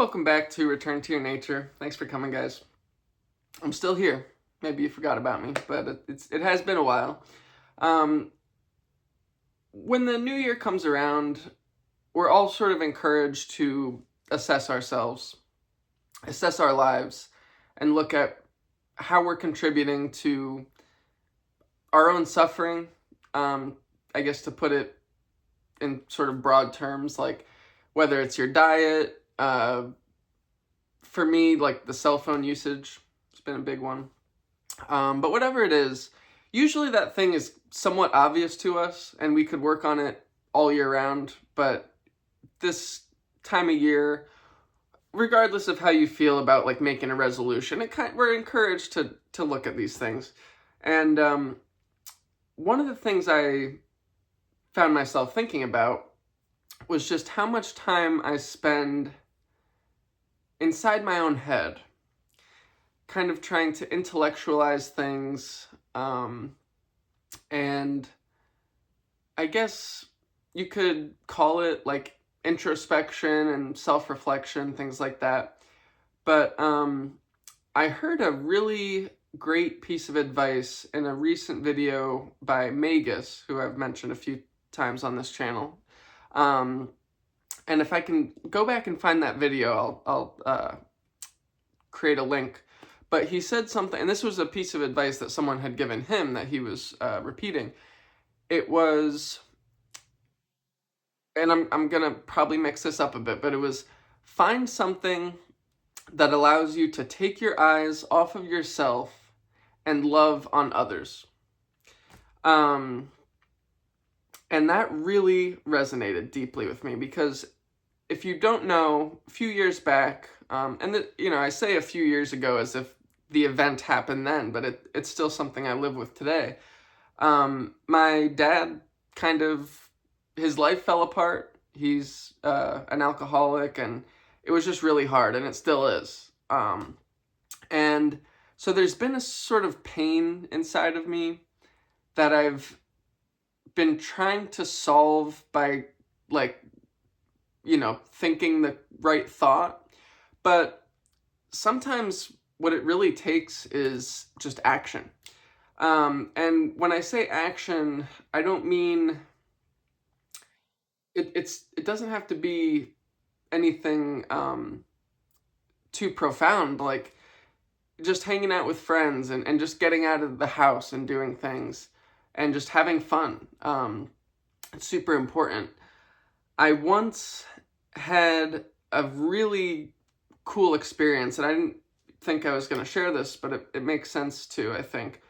Welcome back to Return to Your Nature. Thanks for coming, guys. I'm still here. Maybe you forgot about me, but it has been a while. Um, when the new year comes around, we're all sort of encouraged to assess ourselves, assess our lives, and look at how we're contributing to our own suffering. I guess to put it in sort of broad terms, like whether it's your diet, for me, like the cell phone usage, it's been a big one. But whatever it is, usually that thing is somewhat obvious to us and we could work on it all year round. But this time of year, regardless of how you feel about like making a resolution, we're encouraged to look at these things. And one of the things I found myself thinking about was just how much time I spend inside my own head, kind of trying to intellectualize things, and I guess you could call it like introspection and self-reflection, things like that. But I heard a really great piece of advice in a recent video by Magus, who I've mentioned a few times on this channel. And if I can go back and find that video, I'll create a link. But he said something, and this was a piece of advice that someone had given him that he was repeating. It was, and I'm gonna probably mix this up a bit, but it was find something that allows you to take your eyes off of yourself and love on others. And that really resonated deeply with me because if you don't know, a few years back, I say a few years ago as if the event happened then, but it's still something I live with today. My dad his life fell apart. He's an alcoholic, and it was just really hard, and it still is. And so there's been a sort of pain inside of me that I've been trying to solve by, thinking the right thought. But sometimes what it really takes is just action. And when I say action, I don't mean it doesn't have to be anything too profound, like just hanging out with friends and just getting out of the house and doing things and just having fun. It's super important. I once had a really cool experience, and I didn't think I was going to share this, but it makes sense too, I think.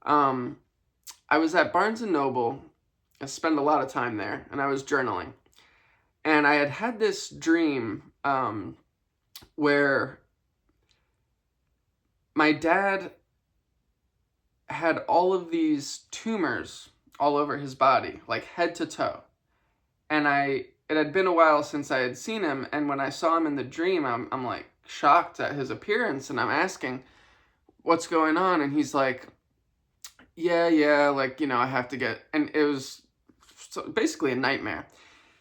I was at Barnes & Noble. I spent a lot of time there, and I was journaling. And I had this dream where my dad had all of these tumors all over his body, like head to toe. And it had been a while since I had seen him, and when I saw him in the dream, I'm like shocked at his appearance, and I'm asking, what's going on? And he's like, yeah, like, I have to get, and it was basically a nightmare.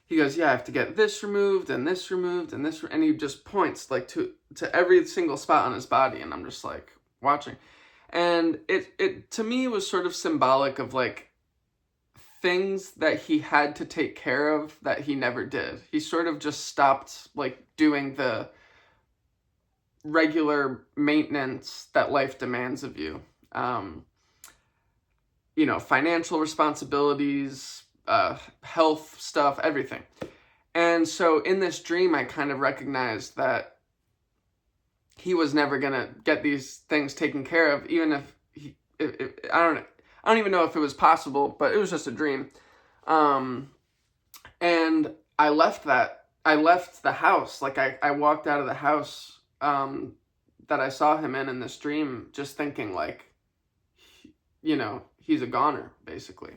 He goes, yeah, I have to get this removed, and this removed, and this, and he just points like to every single spot on his body, and I'm just like watching. And it to me was sort of symbolic of like things that he had to take care of that he never did. He sort of just stopped like doing the regular maintenance that life demands of you. Financial responsibilities, health stuff, everything. And so in this dream, I kind of recognized that he was never gonna get these things taken care of, even if I don't even know if it was possible, but it was just a dream. And I left the house. Like I walked out of the house that I saw him in this dream, just thinking like, he's a goner, basically.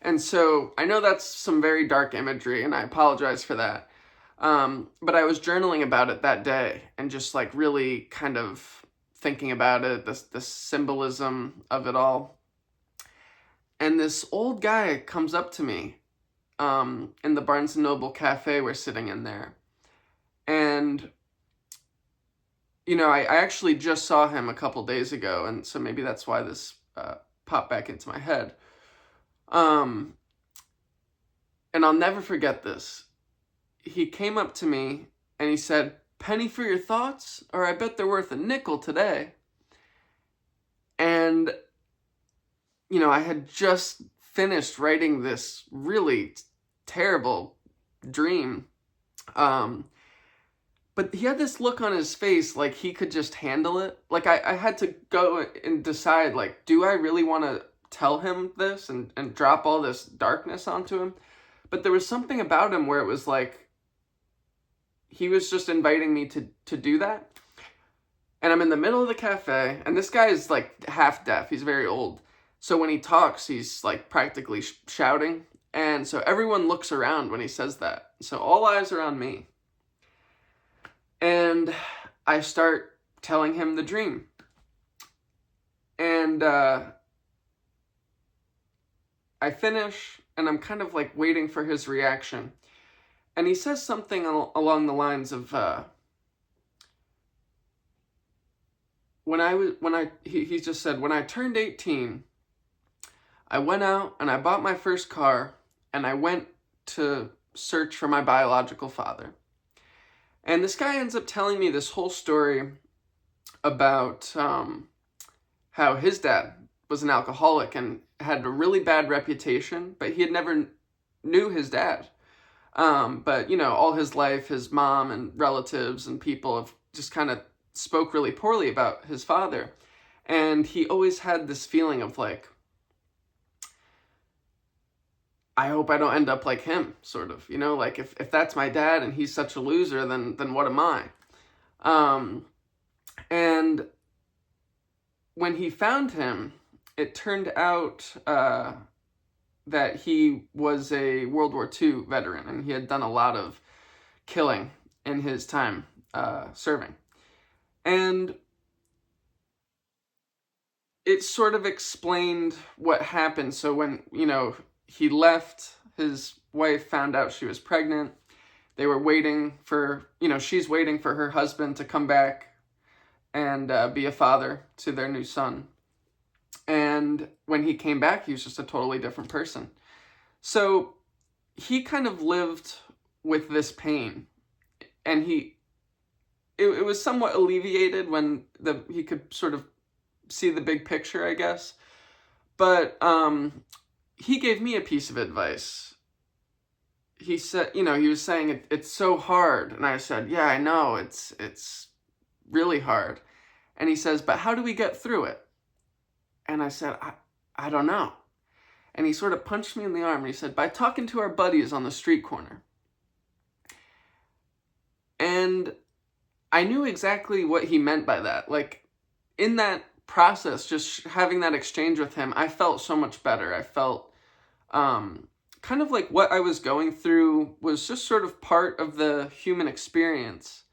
And so I know that's some very dark imagery, and I apologize for that. But I was journaling about it that day and just like really kind of thinking about it, the symbolism of it all. And this old guy comes up to me in the Barnes & Noble cafe we're sitting in there. And I actually just saw him a couple days ago, and so maybe that's why this popped back into my head. Um, and I'll never forget this. He came up to me and he said, "Penny for your thoughts, or I bet they're worth a nickel today." And, I had just finished writing this really terrible dream. But he had this look on his face like he could just handle it. Like I had to go and decide, like, do I really want to tell him this and drop all this darkness onto him? But there was something about him where it was like he was just inviting me to do that. And I'm in the middle of the cafe, and this guy is like half deaf. He's very old. So when he talks, he's like practically shouting. And so everyone looks around when he says that. So all eyes are on me. And I start telling him the dream. And I finish, and I'm kind of like waiting for his reaction. And he says something along the lines of, he just said, "When I turned 18, I went out and I bought my first car, and I went to search for my biological father." And this guy ends up telling me this whole story about how his dad was an alcoholic and had a really bad reputation, but he had never knew his dad. But, all his life, his mom and relatives and people have just kind of spoke really poorly about his father. And he always had this feeling of like, I hope I don't end up like him, sort of, like if that's my dad and he's such a loser, then what am I? And when he found him, it turned out that he was a World War II veteran, and he had done a lot of killing in his time serving. And it sort of explained what happened. So when, he left, his wife found out she was pregnant. They were waiting for, she's waiting for her husband to come back and be a father to their new son. And when he came back, he was just a totally different person. So he kind of lived with this pain, and it was somewhat alleviated when he could sort of see the big picture, I guess. But he gave me a piece of advice. He said, he was saying it's so hard, and I said, yeah, I know, it's really hard. And he says, but how do we get through it? And I said, I don't know. And he sort of punched me in the arm, and he said, by talking to our buddies on the street corner. And I knew exactly what he meant by that. Like, in that process, just having that exchange with him, I felt so much better. I felt kind of like what I was going through was just sort of part of the human experience.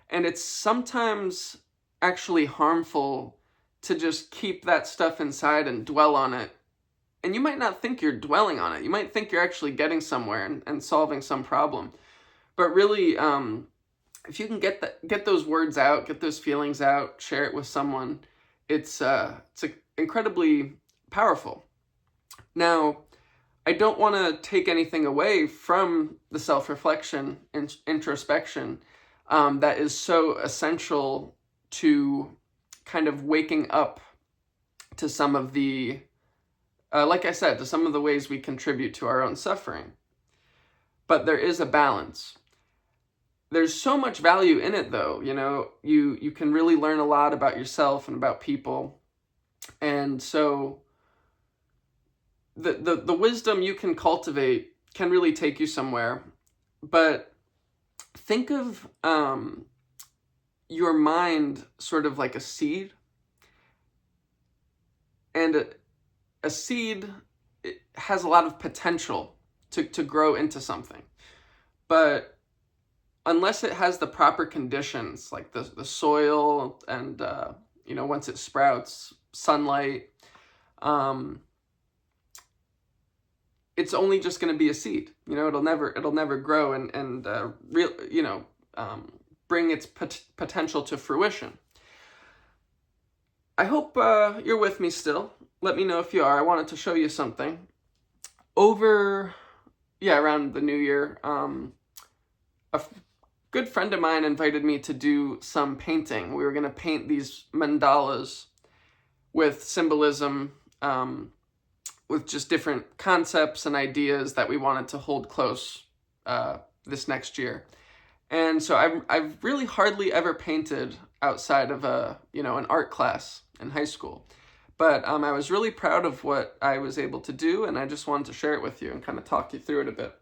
And it's sometimes actually harmful to just keep that stuff inside and dwell on it. And you might not think you're dwelling on it. You might think you're actually getting somewhere and solving some problem. But really, if you can get those words out, get those feelings out, share it with someone, it's incredibly powerful. Now, I don't want to take anything away from the self-reflection and introspection that is so essential to kind of waking up to some of the, like I said, to some of the ways we contribute to our own suffering. But there is a balance. There's so much value in it, though. You can really learn a lot about yourself and about people. And so the wisdom you can cultivate can really take you somewhere. But think of your mind sort of like a seed. And a seed, it has a lot of potential to grow into something. But unless it has the proper conditions, like the soil and, once it sprouts, sunlight, it's only just going to be a seed. It'll never grow and bring its potential to fruition. I hope you're with me still. Let me know if you are. I wanted to show you something. Around the New Year, good friend of mine invited me to do some painting. We were going to paint these mandalas with symbolism, with just different concepts and ideas that we wanted to hold close this next year. And so I've really hardly ever painted outside of an art class in high school. But I was really proud of what I was able to do, and I just wanted to share it with you and kind of talk you through it a bit.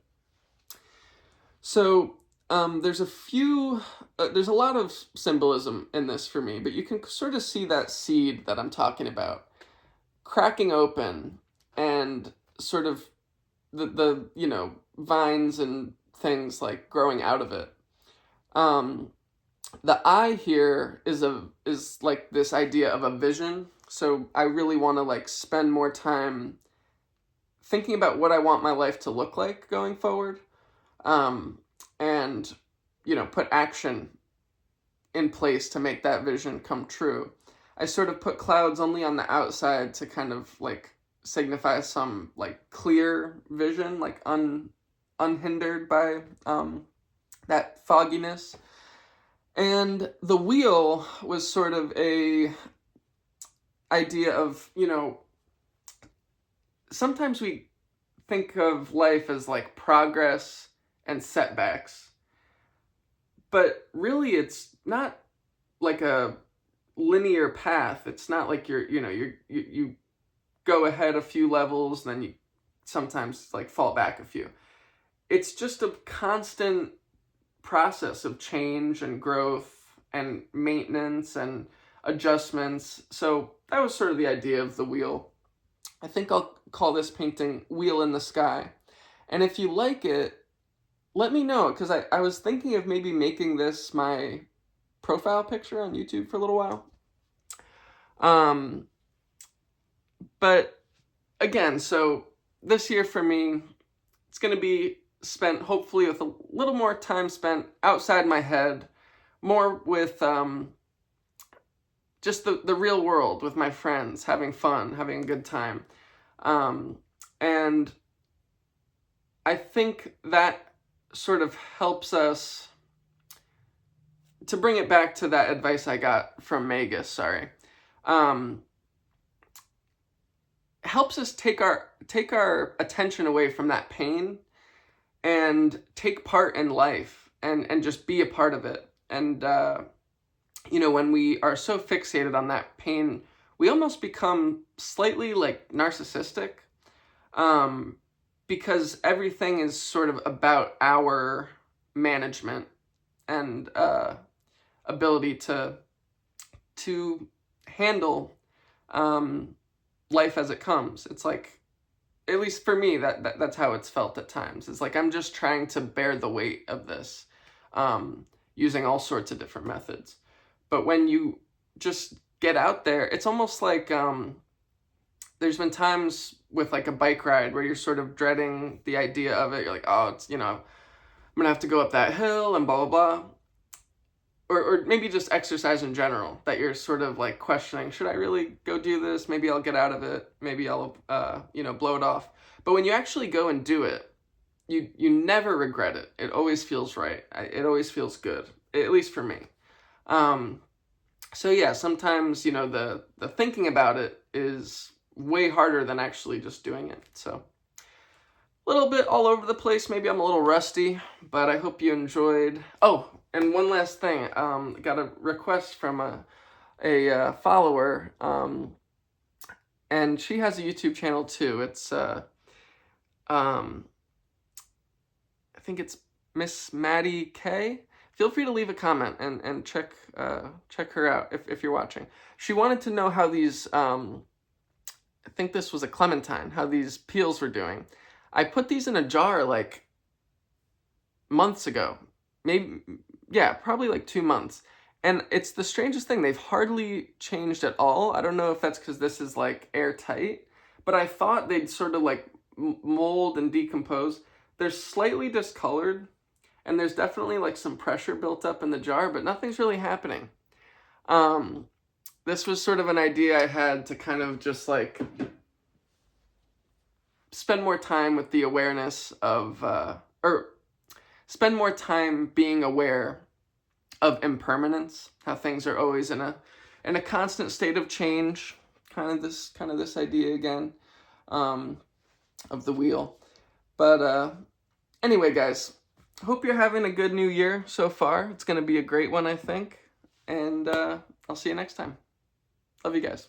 So there's a lot of symbolism in this for me, but you can sort of see that seed that I'm talking about cracking open, and sort of the vines and things like growing out of it. The eye here is like this idea of a vision. So I really want to like spend more time thinking about what I want my life to look like going forward, and put action in place to make that vision come true. I sort of put clouds only on the outside to kind of like signify some like clear vision, like unhindered by that fogginess. And the wheel was sort of a idea of, sometimes we think of life as like progress and setbacks, but really it's not like a linear path. It's not like you go ahead a few levels, then you sometimes like fall back a few. It's just a constant process of change and growth and maintenance and adjustments. So that was sort of the idea of the wheel. I think I'll call this painting Wheel in the Sky. And if you like it, let me know, because I was thinking of maybe making this my profile picture on YouTube for a little while. But again, so this year for me, it's going to be spent hopefully with a little more time spent outside my head, more with just the real world, with my friends, having fun, having a good time. And I think that sort of helps us, to bring it back to that advice I got from Magus, helps us take our attention away from that pain and take part in life and just be a part of it. And, when we are so fixated on that pain, we almost become slightly like narcissistic, because everything is sort of about our management and ability to handle life as it comes. It's like, at least for me, that's how it's felt at times. It's like I'm just trying to bear the weight of this, using all sorts of different methods. But when you just get out there, it's almost like there's been times with like a bike ride where you're sort of dreading the idea of it. You're like, oh, it's, I'm gonna have to go up that hill and blah, blah, blah. Or maybe just exercise in general, that you're sort of like questioning, should I really go do this? Maybe I'll get out of it. Maybe I'll, blow it off. But when you actually go and do it, you never regret it. It always feels right. It always feels good, at least for me. So yeah, sometimes, the thinking about it is way harder than actually just doing it. So a little bit all over the place. Maybe I'm a little rusty, but I hope you enjoyed. Oh, and one last thing. Got a request from a follower, and she has a YouTube channel too. It's I think it's Miss Maddie K. Feel free to leave a comment and check her out if you're watching. She wanted to know how these, I think this was a clementine, how these peels were doing. I put these in a jar like months ago, probably like 2 months. And it's the strangest thing. They've hardly changed at all. I don't know if that's because this is like airtight, but I thought they'd sort of like mold and decompose. They're slightly discolored, and there's definitely like some pressure built up in the jar, but nothing's really happening. This was sort of an idea I had to kind of just like spend more time with the awareness of, or spend more time being aware of impermanence, how things are always in a constant state of change, kind of this idea again, of the wheel. But anyway, guys, hope you're having a good new year so far. It's going to be a great one, I think, and I'll see you next time. Love you guys.